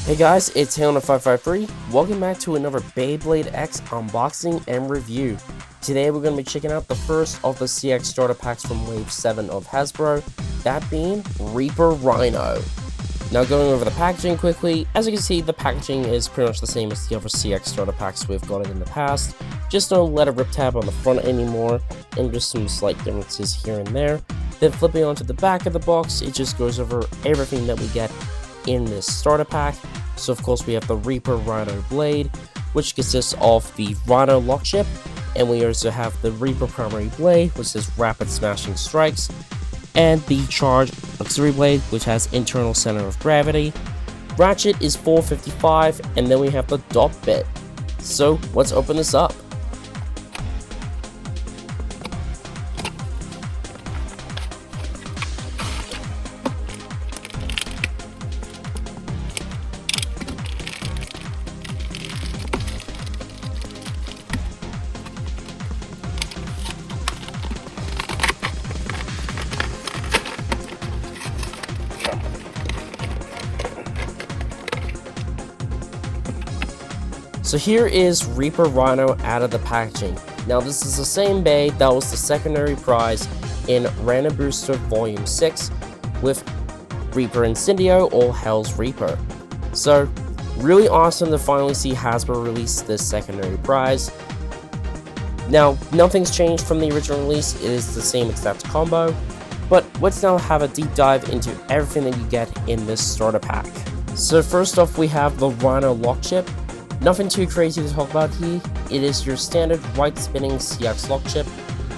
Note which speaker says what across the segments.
Speaker 1: Hey guys, it's C4-55. Welcome back to another Beyblade X unboxing and review. Today we're going to be checking out the first of the CX starter packs from Wave 7 of Hasbro, that being Reaper Rhino. Now going over the packaging quickly, as you can see the packaging is pretty much the same as the other CX starter packs we've gotten in the past, just no letter rip tab on the front anymore, and just some slight differences here and there. Then flipping onto the back of the box, it just goes over everything that we get in this starter pack. So of course we have the Reaper Rhino blade, which consists of the Rhino lock chip, and we also have the Reaper primary blade, which has rapid smashing strikes, and the Charge auxiliary blade, which has internal center of gravity. Ratchet is C4-55, and then we have the dot bit. So let's open this up. So here is Reaper Rhino out of the packaging. Now this is the same bay that was the secondary prize in Random Booster Volume 6 with Reaper Incendio, All Hell's Reaper. So really awesome to finally see Hasbro release this secondary prize. Now nothing's changed from the original release, it is the same exact combo, but let's now have a deep dive into everything that you get in this starter pack. So first off we have the Rhino lock chip. Nothing too crazy to talk about here. It is your standard white spinning CX lock chip,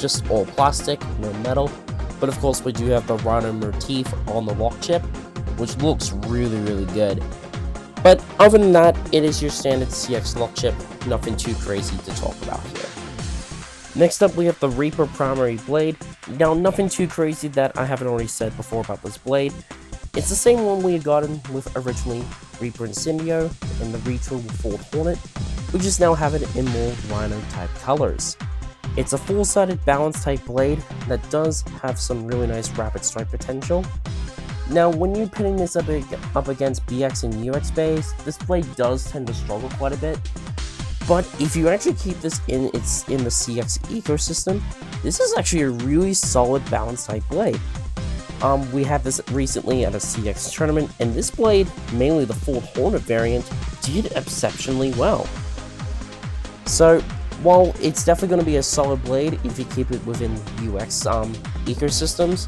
Speaker 1: just all plastic, no metal. But of course we do have the Rhino motif on the lock chip, which looks really good. But other than that, it is your standard CX lock chip, nothing too crazy to talk about here. Next up we have the Reaper primary blade. Now nothing too crazy that I haven't already said before about this blade. It's the same one we had gotten with originally Reaper Incendio and the Retro Ford Hornet. We just now have it in more Rhino type colors. It's a full-sided balance type blade that does have some really nice rapid strike potential. Now when you're pitting this up against BX and UX bays, this blade does tend to struggle quite a bit. But if you actually keep this in the CX ecosystem, this is actually a really solid balance type blade. We had this recently at a CX tournament, and this blade, mainly the Ford Hornet variant, did exceptionally well. So, while it's definitely going to be a solid blade if you keep it within UX ecosystems,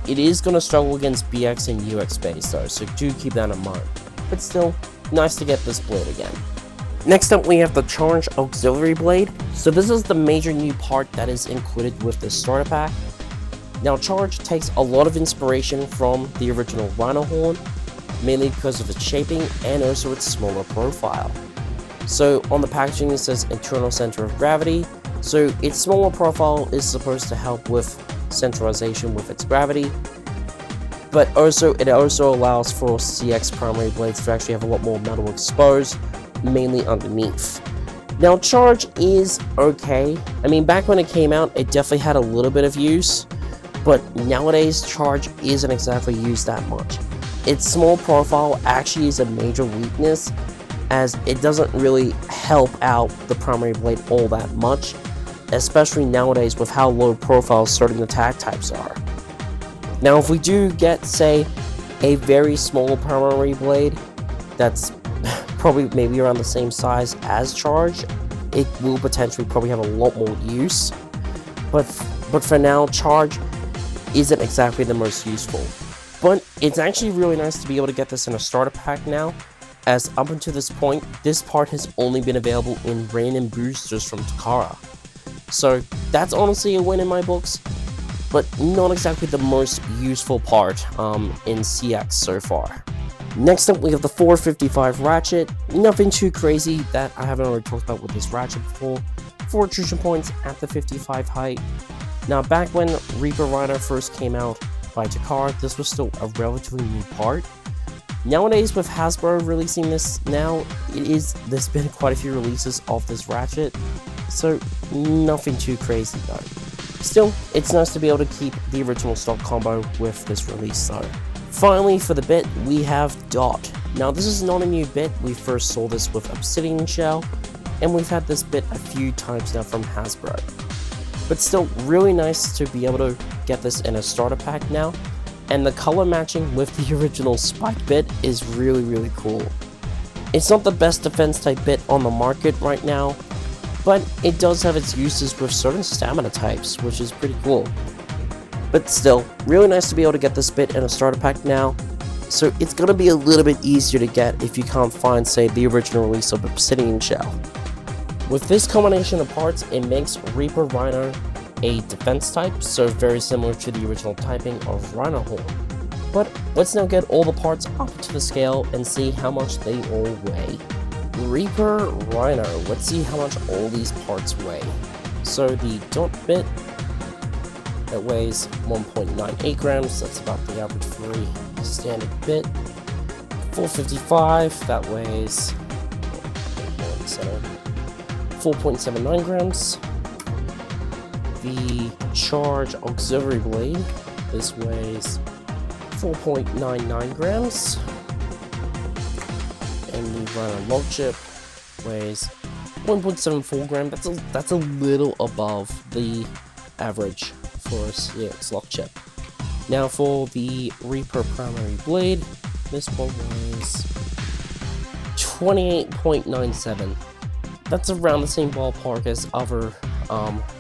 Speaker 1: it is going to struggle against BX and UX bays though, so do keep that in mind. But still, nice to get this blade again. Next up we have the Charge auxiliary blade. So this is the major new part that is included with this starter pack. Now Charge takes a lot of inspiration from the original Rhino horn, mainly because of its shaping and also its smaller profile. So on the packaging it says internal center of gravity, so its smaller profile is supposed to help with centralization with its gravity, but it also allows for CX primary blades to actually have a lot more metal exposed, mainly underneath. Now Charge is okay. I mean, back when it came out it definitely had a little bit of use, but nowadays Charge isn't exactly used that much. Its small profile actually is a major weakness, as it doesn't really help out the primary blade all that much, especially nowadays with how low profile certain attack types are. Now if we do get, say, a very small primary blade that's probably maybe around the same size as Charge, it will potentially probably have a lot more use, but for now Charge isn't exactly the most useful. But it's actually really nice to be able to get this in a starter pack now, as up until this point, this part has only been available in random boosters from Takara. So that's honestly a win in my books, but not exactly the most useful part in CX so far. Next up we have the C4-55 Ratchet. Nothing too crazy that I haven't already talked about with this Ratchet before. 4 attrition points at the 55 height. Now back when Reaper Rhino first came out by Takara, this was still a relatively new part. Nowadays with Hasbro releasing this now, there's been quite a few releases of this Ratchet, so nothing too crazy though. Still, it's nice to be able to keep the original stock combo with this release though. Finally, for the bit, we have Dot. Now, this is not a new bit. We first saw this with Obsidian Shell, and we've had this bit a few times now from Hasbro. But still, really nice to be able to get this in a starter pack now, and the color matching with the original Spike bit is really cool. It's not the best defense type bit on the market right now, but it does have its uses with certain stamina types, which is pretty cool. But still, really nice to be able to get this bit in a starter pack now, so it's going to be a little bit easier to get if you can't find, say, the original release of Obsidian Shell. With this combination of parts, it makes Reaper Rhino a defense type, so very similar to the original typing of Rhino Horn. But let's now get all the parts up to the scale and see how much they all weigh. Reaper Rhino, let's see how much all these parts weigh. So the Dot bit, that weighs 1.98 grams, that's about the average for a standard bit. 455, that weighs 4.79 grams. The Charge Auxiliary Blade, this weighs 4.99 grams. And the Rhino Log Chip weighs 1.74 grams. That's a little above the average for a CX Log Chip. Now for the Reaper Primary Blade, this one weighs 28.97. That's around the same ballpark as other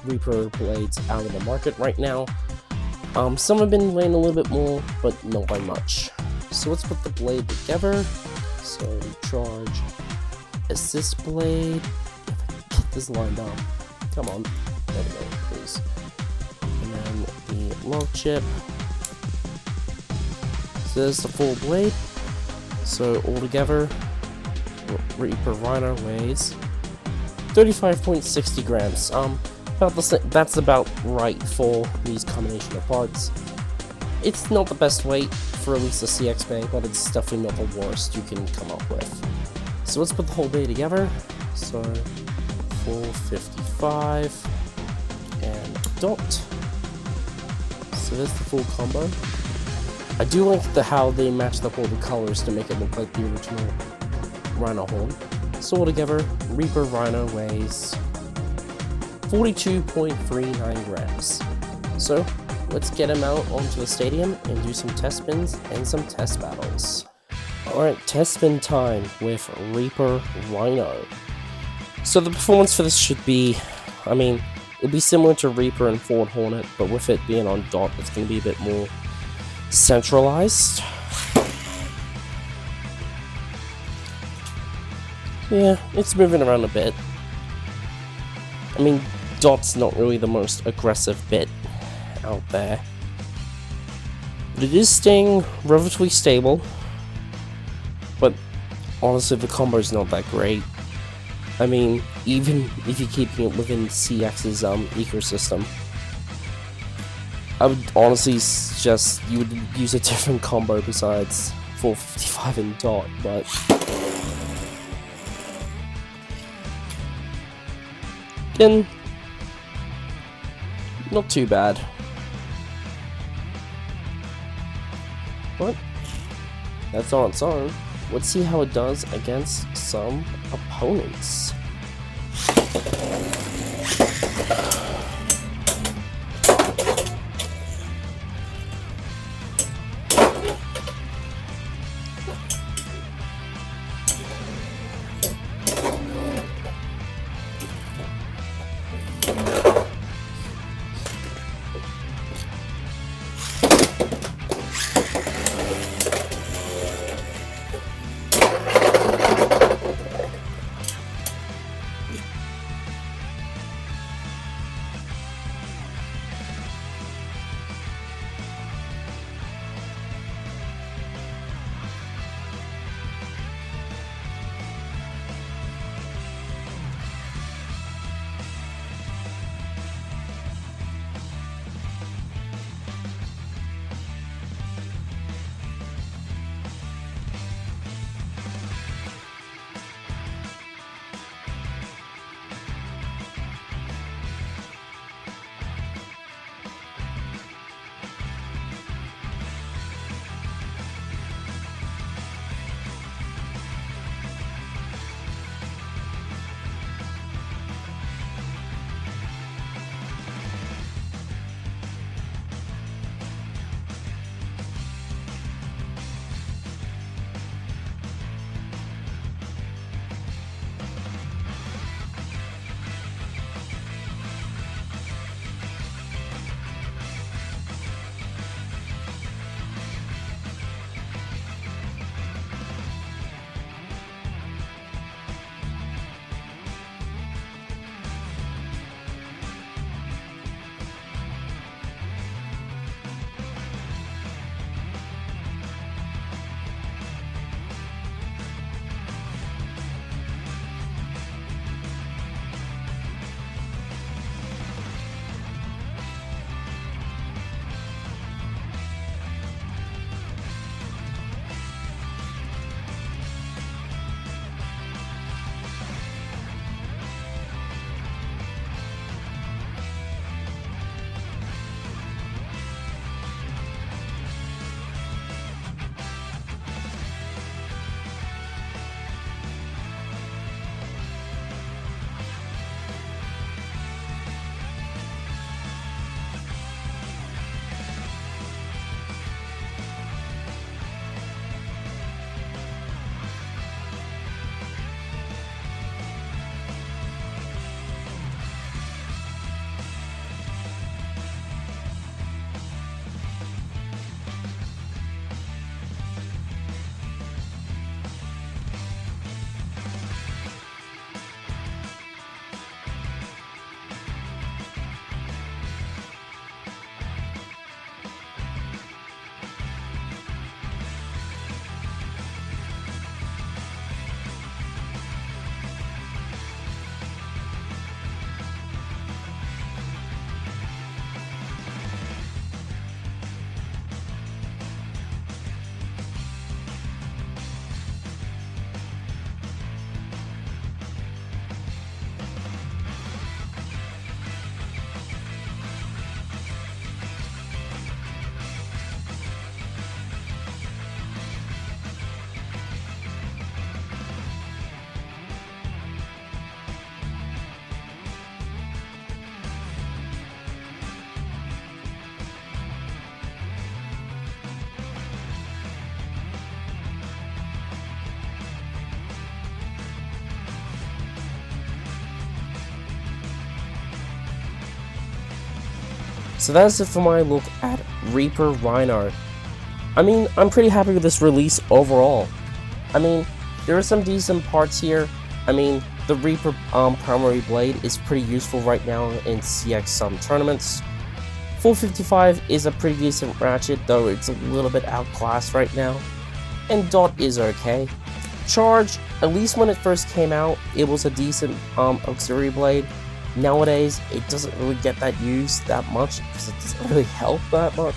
Speaker 1: Reaper blades out of the market right now. Some have been weighing a little bit more, but not by much. So let's put the blade together. So the Charge Assist Blade. Get this lined up. Come on. There we go, please. And then the Log Chip. So there's the full blade. So altogether, Reaper Rhino weighs 35.60 grams. That's about right for these combination of parts. It's not the best weight for at least a CX bay, but it's definitely not the worst you can come up with. So let's put the whole bay together. So 455 and Dot. So that's the full combo. I do like how they matched up all the colors to make it look like the original Rhino Horn. So altogether, Reaper Rhino weighs 42.39 grams. So let's get him out onto the stadium and do some test spins and some test battles. Alright, test spin time with Reaper Rhino. So the performance for this should be, it'll be similar to Reaper and Ford Hornet, but with it being on Dot, it's going to be a bit more centralized. Yeah, it's moving around a bit. Dot's not really the most aggressive bit out there. But it is staying relatively stable. But honestly, the combo's not that great. Even if you're keeping it within CX's ecosystem, I would honestly suggest you would use a different combo besides 455 and Dot, but again, not too bad. But that's on its own. Let's see how it does against some opponents. So that's it for my look at Reaper Rhino. I mean, I'm pretty happy with this release overall. I mean, there are some decent parts here. I mean, the Reaper primary blade is pretty useful right now in CX tournaments. C4-55 is a pretty decent ratchet, though it's a little bit outclassed right now. And Dot is okay. Charge, at least when it first came out, it was a decent auxiliary blade. Nowadays, it doesn't really get that used that much because it doesn't really help that much.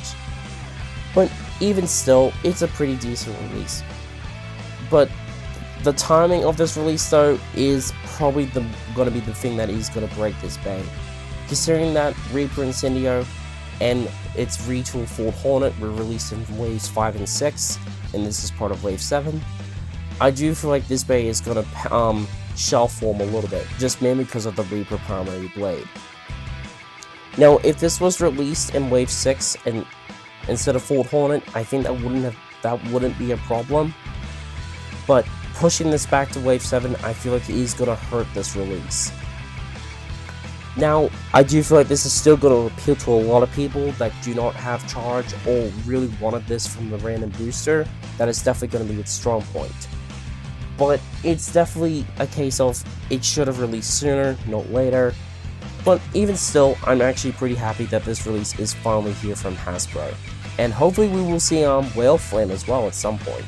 Speaker 1: But even still, it's a pretty decent release. But the timing of this release, though, is probably going to be the thing that is going to break this bay. Considering that Reaper Incendio and its retool Ford Hornet were released in waves 5 and 6, and this is part of wave 7, I do feel like this bay is going to shelf form a little bit, just mainly because of the Reaper primary blade. Now, if this was released in wave 6 and instead of Ford Hornet, I think that wouldn't be a problem. But pushing this back to wave 7, I feel like it is going to hurt this release. Now, I do feel like this is still going to appeal to a lot of people that do not have charge or really wanted this from the random booster. That is definitely going to be its strong point. But it's definitely a case of it should have released sooner, not later. But even still, I'm actually pretty happy that this release is finally here from Hasbro. And hopefully we will see Whale Flame as well at some point.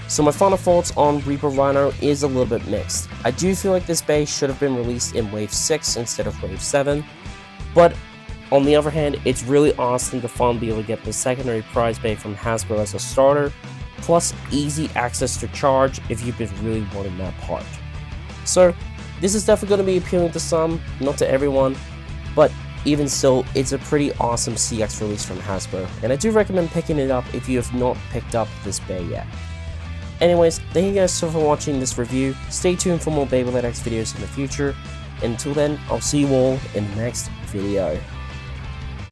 Speaker 1: So my final thoughts on Reaper Rhino is a little bit mixed. I do feel like this bay should have been released in wave 6 instead of wave 7. But on the other hand, it's really awesome to finally be able to get the secondary prize bay from Hasbro as a starter, plus easy access to charge if you've been really wanting that part. So this is definitely going to be appealing to some, not to everyone, but even still, it's a pretty awesome CX release from Hasbro, and I do recommend picking it up if you have not picked up this bay yet. Anyways, thank you guys so much for watching this review. Stay tuned for more Beyblade X videos in the future. Until then, I'll see you all in the next video.